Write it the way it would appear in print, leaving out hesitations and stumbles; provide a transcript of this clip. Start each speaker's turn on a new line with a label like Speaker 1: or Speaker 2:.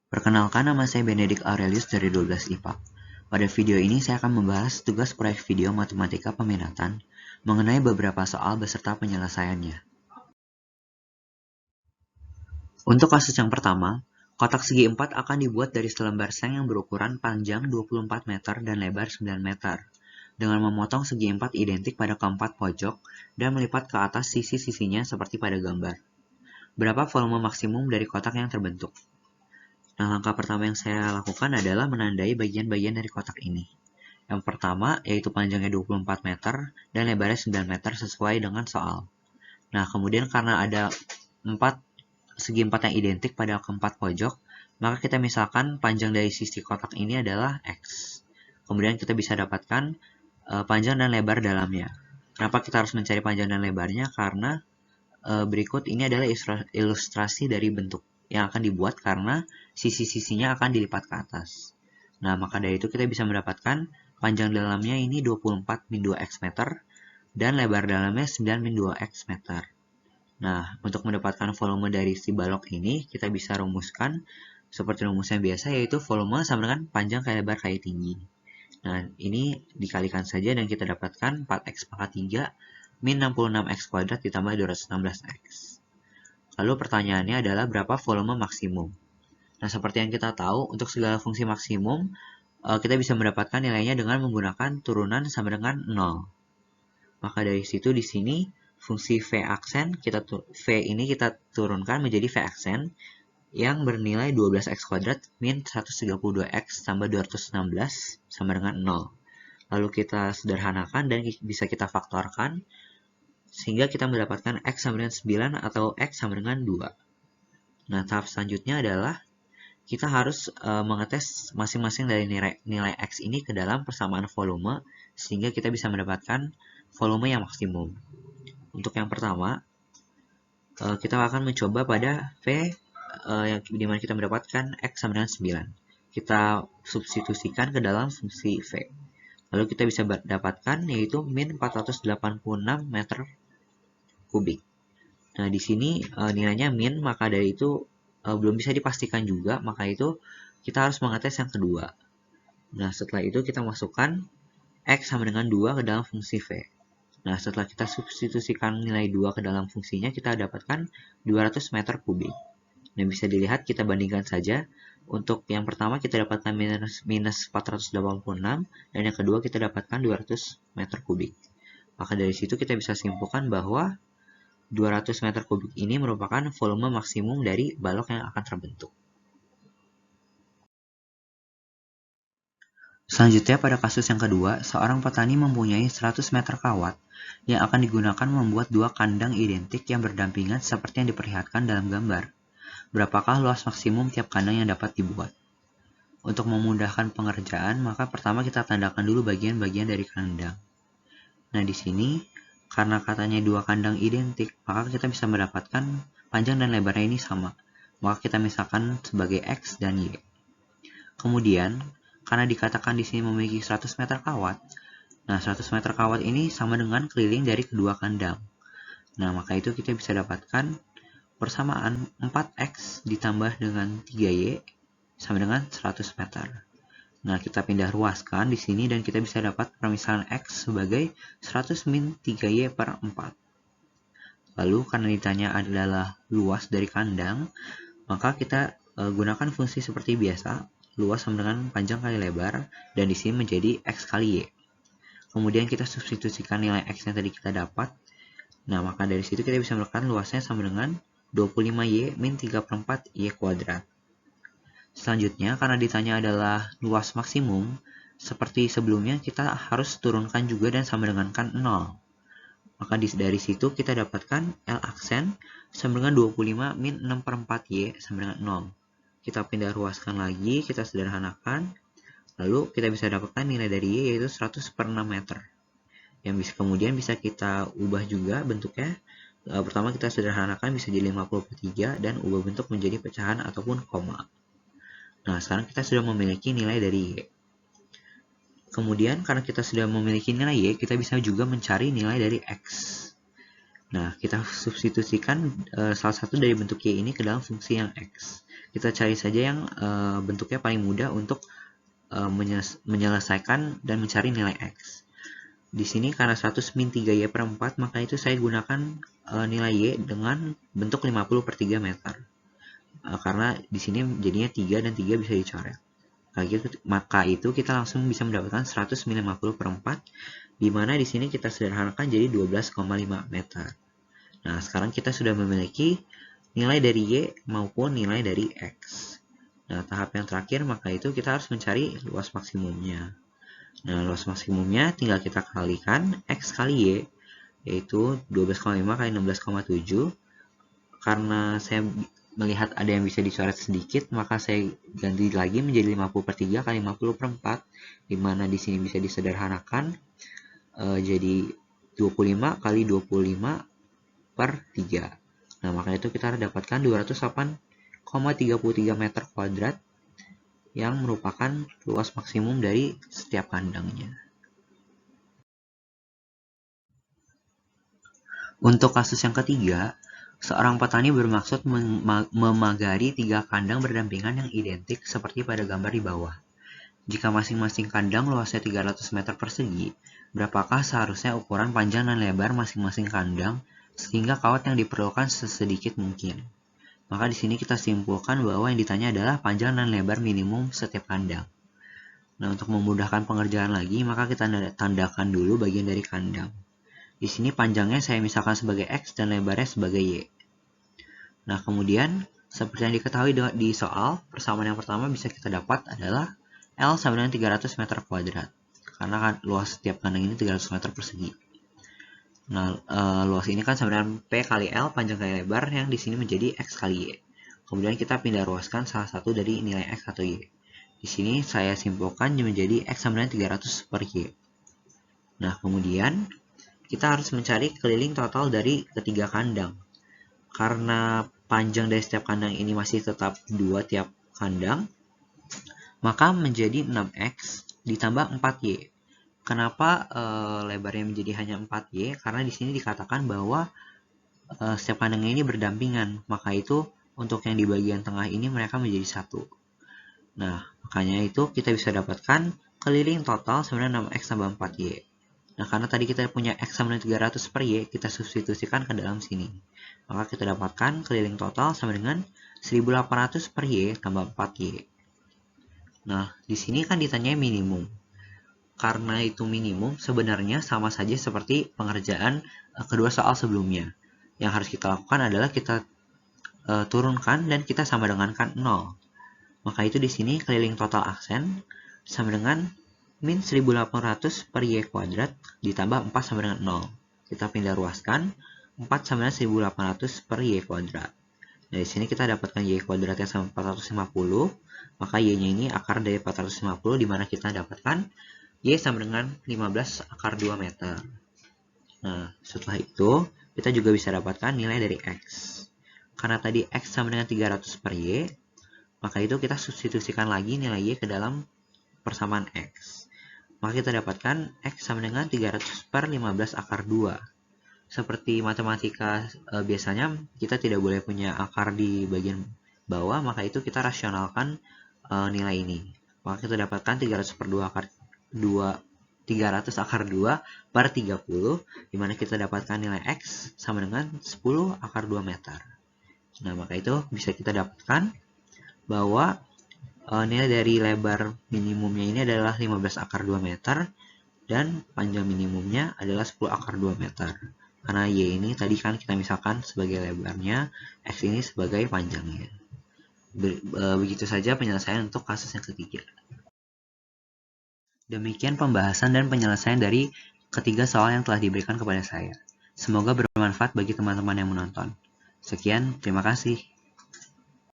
Speaker 1: Perkenalkan, nama saya Benedict Aurelius dari 12 IPA. Pada video ini saya akan membahas tugas proyek video matematika peminatan mengenai beberapa soal beserta penyelesaiannya. Untuk kasus yang pertama, kotak segi 4 akan dibuat dari selembar seng yang berukuran panjang 24 meter dan lebar 9 meter, dengan memotong segi 4 identik pada keempat pojok dan melipat ke atas sisi-sisinya seperti pada gambar. Berapa volume maksimum dari kotak yang terbentuk? Nah, langkah pertama yang saya lakukan adalah menandai bagian-bagian dari kotak ini. Yang pertama, yaitu panjangnya 24 meter dan lebarnya 9 meter sesuai dengan soal. Nah, kemudian karena ada segi 4 yang identik pada keempat pojok, maka kita misalkan panjang dari sisi kotak ini adalah X. Kemudian kita bisa dapatkan panjang dan lebar dalamnya. Kenapa kita harus mencari panjang dan lebarnya? Karena berikut ini adalah ilustrasi dari bentuk yang akan dibuat karena sisi-sisinya akan dilipat ke atas. Nah, maka dari itu kita bisa mendapatkan panjang dalamnya ini 24 min 2x meter dan lebar dalamnya 9 min 2x meter. Nah, untuk mendapatkan volume dari si balok ini, kita bisa rumuskan seperti rumus yang biasa, yaitu volume sama dengan panjang kali lebar kali tinggi. Nah, ini dikalikan saja dan kita dapatkan 4x pangkat 3 min 66x kuadrat ditambah 216x. Lalu pertanyaannya adalah berapa volume maksimum? Nah, seperti yang kita tahu, untuk segala fungsi maksimum, kita bisa mendapatkan nilainya dengan menggunakan turunan sama dengan 0. Maka dari situ di sini, fungsi V aksen, V ini kita turunkan menjadi V aksen yang bernilai 12x kuadrat min 132x tambah 216 sama dengan 0. Lalu kita sederhanakan dan bisa kita faktorkan, sehingga kita mendapatkan X sama dengan 9 atau X sama dengan 2. Nah, tahap selanjutnya adalah kita harus mengetes masing-masing dari nilai X ini ke dalam persamaan volume, sehingga kita bisa mendapatkan volume yang maksimum. Untuk yang pertama, kita akan mencoba pada V, yang dimana kita mendapatkan X sama dengan 9. Kita substitusikan ke dalam fungsi V. Lalu kita bisa dapatkan yaitu min 486 meter kubik. Nah, di sini nilainya min, maka dari itu belum bisa dipastikan juga, maka itu kita harus mengetes yang kedua. Nah, setelah itu kita masukkan X sama dengan 2 ke dalam fungsi V. Nah, setelah kita substitusikan nilai 2 ke dalam fungsinya, kita dapatkan 200 meter kubik. Nah, bisa dilihat, kita bandingkan saja. Untuk yang pertama kita dapatkan minus 486, dan yang kedua kita dapatkan 200 meter kubik. Maka dari situ kita bisa simpulkan bahwa 200 meter kubik ini merupakan volume maksimum dari balok yang akan terbentuk. Selanjutnya, pada kasus yang kedua, seorang petani mempunyai 100 meter kawat yang akan digunakan membuat dua kandang identik yang berdampingan seperti yang diperlihatkan dalam gambar. Berapakah luas maksimum tiap kandang yang dapat dibuat? Untuk memudahkan pengerjaan, maka pertama kita tandakan dulu bagian-bagian dari kandang. Nah, di sini, karena katanya dua kandang identik, maka kita bisa mendapatkan panjang dan lebarnya ini sama. Maka kita misalkan sebagai X dan Y. Kemudian, karena dikatakan di sini memiliki 100 meter kawat, nah 100 meter kawat ini sama dengan keliling dari kedua kandang. Nah, maka itu kita bisa dapatkan persamaan 4X ditambah dengan 3Y sama dengan 100 meter. Nah, kita pindah ruaskan di sini dan kita bisa dapat permisalan X sebagai 100 min 3Y per 4. Lalu, karena ditanya adalah luas dari kandang, maka kita gunakan fungsi seperti biasa, luas sama dengan panjang kali lebar, dan di sini menjadi X kali Y. Kemudian kita substitusikan nilai X yang tadi kita dapat. Nah, maka dari situ kita bisa mendapatkan luasnya sama dengan 25Y min 3 per 4 Y kuadrat. Selanjutnya, karena ditanya adalah luas maksimum, seperti sebelumnya kita harus turunkan juga dan sama dengankan 0. Maka dari situ kita dapatkan L aksen sama dengan 25 min 6 per 4Y sama dengan 0. Kita pindah ruaskan lagi, kita sederhanakan. Lalu kita bisa dapatkan nilai dari Y yaitu 100 per 6 meter. Yang kemudian bisa kita ubah juga bentuknya. Pertama kita sederhanakan bisa jadi 50 per 3 dan ubah bentuk menjadi pecahan ataupun koma. Nah, sekarang kita sudah memiliki nilai dari Y. Kemudian, karena kita sudah memiliki nilai Y, kita bisa juga mencari nilai dari X. Nah, kita substitusikan salah satu dari bentuk Y ini ke dalam fungsi yang X. Kita cari saja yang bentuknya paling mudah untuk menyelesaikan dan mencari nilai X. Di sini karena 100 min 3Y per 4, maka itu saya gunakan nilai Y dengan bentuk 50 per 3 meter. Karena di sini jadinya 3 dan 3 bisa dicoret. Maka itu kita langsung bisa mendapatkan 100 min 50 per 4, di mana di sini kita sederhanakan jadi 12,5 meter. Nah, sekarang kita sudah memiliki nilai dari Y maupun nilai dari X. Nah, tahap yang terakhir, maka itu kita harus mencari luas maksimumnya. Nah, luas maksimumnya tinggal kita kalikan X kali Y, yaitu 12,5 kali 16,7. Karena saya melihat ada yang bisa dicoret sedikit, maka saya ganti lagi menjadi 50 per 3 kali 50 per 4, dimana di sini bisa disederhanakan jadi 25 kali 25 per 3. Nah, maka itu kita dapatkan 208,33 meter kuadrat yang merupakan luas maksimum dari setiap kandangnya. Untuk kasus yang ketiga, seorang petani bermaksud memagari 3 kandang berdampingan yang identik seperti pada gambar di bawah. Jika masing-masing kandang luasnya 300 meter persegi, berapakah seharusnya ukuran panjang dan lebar masing-masing kandang sehingga kawat yang diperlukan sesedikit mungkin? Maka di sini kita simpulkan bahwa yang ditanya adalah panjang dan lebar minimum setiap kandang. Nah, untuk memudahkan pengerjaan lagi, maka kita tandakan dulu bagian dari kandang. Di sini panjangnya saya misalkan sebagai X dan lebarnya sebagai Y. Nah, kemudian seperti yang diketahui di soal, persamaan yang pertama bisa kita dapat adalah L sama dengan 300 meter kuadrat. Karena luas setiap kandang ini 300 meter persegi. Nah, luas ini kan sama dengan P kali L, panjang kali lebar, yang di sini menjadi X kali Y. Kemudian kita pindah ruaskan salah satu dari nilai X atau Y. Di sini saya simpulkan menjadi X sama dengan 300 per Y. Nah, kemudian kita harus mencari keliling total dari ketiga kandang. Karena panjang dari setiap kandang ini masih tetap 2 tiap kandang, maka menjadi 6X ditambah 4Y. Kenapa lebarnya menjadi hanya 4Y? Karena di sini dikatakan bahwa setiap kandang ini berdampingan, maka itu untuk yang di bagian tengah ini mereka menjadi satu. Nah, makanya itu kita bisa dapatkan keliling total sebenarnya 6X tambah 4Y. Nah, karena tadi kita punya X sama dengan 300 per Y, kita substitusikan ke dalam sini. Maka kita dapatkan keliling total sama dengan 1800 per Y tambah 4Y. Nah, di sini kan ditanya minimum. Karena itu minimum, sebenarnya sama saja seperti pengerjaan kedua soal sebelumnya. Yang harus kita lakukan adalah kita turunkan dan kita sama dengankan 0. Maka itu di sini keliling total aksen sama dengan min 1800 per Y kuadrat ditambah 4 sama dengan 0. Kita pindah ruaskan, 4 sama dengan 1800 per Y kuadrat. Nah, di sini kita dapatkan Y kuadratnya sama 450, maka Y-nya ini akar dari 450, di mana kita dapatkan Y sama dengan 15 akar 2 meter. Nah, setelah itu, kita juga bisa dapatkan nilai dari X. Karena tadi X sama dengan 300 per Y, maka itu kita substitusikan lagi nilai Y ke dalam persamaan X. Maka kita dapatkan X sama dengan 300 per 15 akar 2. Seperti matematika biasanya, kita tidak boleh punya akar di bagian bawah, maka itu kita rasionalkan nilai ini. Maka kita dapatkan 300 per 2 akar 2, 300 akar 2 per 30, dimana kita dapatkan nilai X sama dengan 10 akar 2 meter. Nah, maka itu bisa kita dapatkan bahwa nilai dari lebar minimumnya ini adalah 15 akar 2 meter, dan panjang minimumnya adalah 10 akar 2 meter. Karena Y ini tadi kan kita misalkan sebagai lebarnya, X ini sebagai panjangnya. Begitu saja penyelesaian untuk kasus yang ketiga. Demikian pembahasan dan penyelesaian dari ketiga soal yang telah diberikan kepada saya. Semoga bermanfaat bagi teman-teman yang menonton. Sekian, terima kasih.